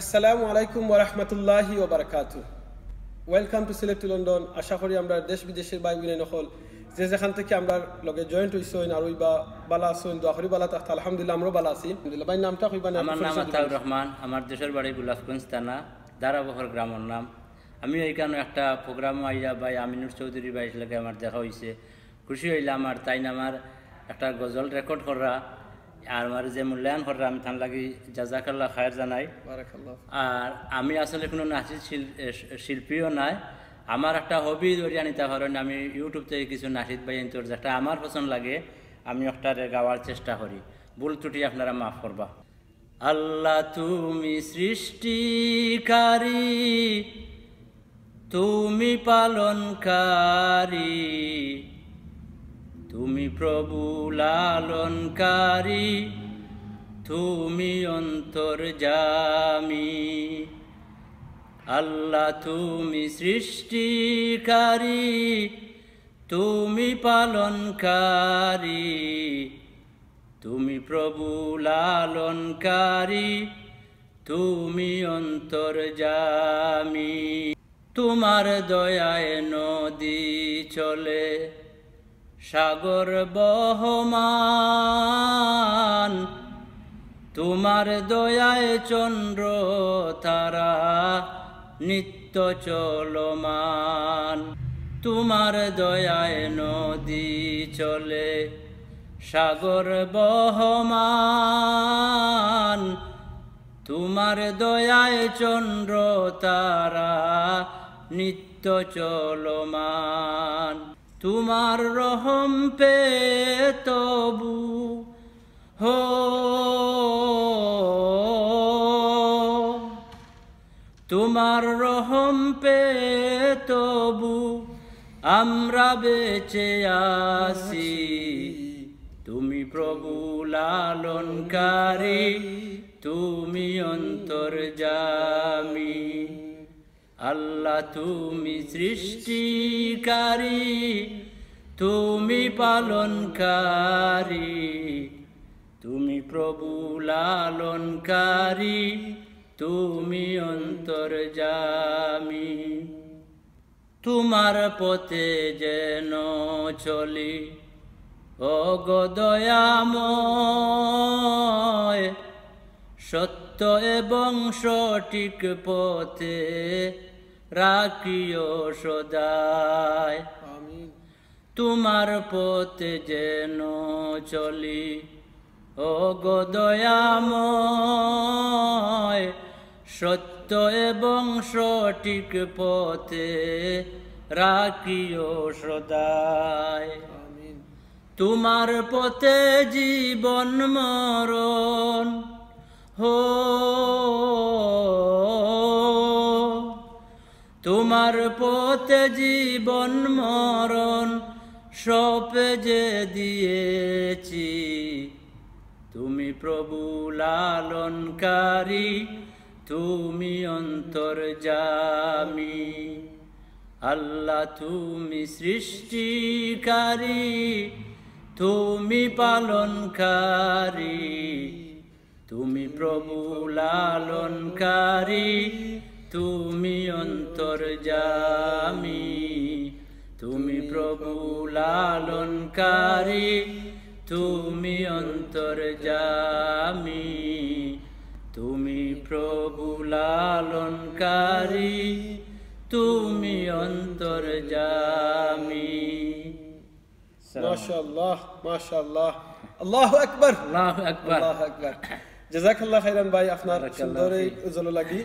আসসালামু আলাইকুম ওয়া রাহমাতুল্লাহি ওয়া বারাকাতুহু। Welcome to Sylhet to London. আশা করি আমরা দেশ বিদেশের ভাই বোন নকল যে যেখান থেকে আমরা লগে জয়েন্ট হইছইন আর ওইবা বালা আছেন দোয়া করি বালা থাকতে আলহামদুলিল্লাহ আমরাও বালা আছি। আলহামদুলিল্লাহ। ভাই নামটা কইবা না? আমার নাম আতাউর রহমান, আমার দেশের বাড়ি গুলাফগঞ্জ থানা, দারাবহর গ্রামের নাম। আমি এইখানে একটা প্রোগ্রাম আইয়া ভাই আমিনুর চৌধুরী ভাই লাগে আমার দেখা হয়েছে, খুশি হইলাম। আর তাই আমার একটা গজল রেকর্ড করা আর আমার যে মূল্যায়ন করা আমি তার লাগি জাজাকাল্লাহ খায়ের জানাই। আর আমি আসলে কোনো নাচের শিল্পীও নাই, আমার একটা হবি ধরিয়া নিতে পারেন। আমি ইউটিউব থেকে কিছু নাচিত বাই তোর যেটা আমার পছন্দ লাগে আমি একটা গাওয়ার চেষ্টা করি, ভুল ত্রুটি আপনারা মাফ করবা। আল্লাহ তুমি সৃষ্টিকারী, তুমি পালনকারী, তুমি প্রভু লালনকারী, তুমি অন্তর্যামী। আল্লাহ তুমি সৃষ্টিকারী, তুমি পালনকারী, তুমি প্রভু লালনকারী, তুমি অন্তর্যামী। তোমার দয়ায় নদী চলে, সাগর বহমান, তোমার দয়ায় চন্দ্র তারা নিত্য চলমান। তোমার দয়ায় নদী চলে, সাগর বহমান, তোমার দয়ায় চন্দ্র তারা নিত্য চলমান। তোমার রহম পে তবু হো, তোমার রহম পে তবু আমরা বেঁচে আছি। তুমি প্রভু লালনকারী, তুমি অন্তর্যামী। আল্লাহ তুমি সৃষ্টিকারী, তুমি পালনকারী, তুমি প্রভু লালনকারী, তুমি অন্তর্যামী। তোমার পথে যেন চলি ও গো দয়াময়, সত্য এবং সঠিক পথে রাখিও সদায়। তোমার পথে যেন চলি ও গো দয়াময়, সত্য এবং সঠিক পথে রাখিও সদায়। তোমার পথে জীবন মরণ হো, তোমার পথে জীবন মরণ সপে যে দিয়েছি। তুমি প্রভু লালনকারী, তুমি অন্তর্যামী। আল্লাহ তুমি সৃষ্টিকারী, তুমি পালনকারী, তুমি প্রভু লালনকারী, তুমি অন্তর্যামী। তুমি প্রভু লালনকারী, তুমি অন্তর্যামী, তুমি প্রভু লালনকারী, তুমি অন্তর্যামী। মাশাআল্লাহ মাশাআল্লাহ, আল্লাহু আকবার আল্লাহু আকবার, আল্লাহু আকবার। জাযাকাল্লাহ খাইরান ভাই, আপনার সুন্দর এই উজ্জ্বল লাগি।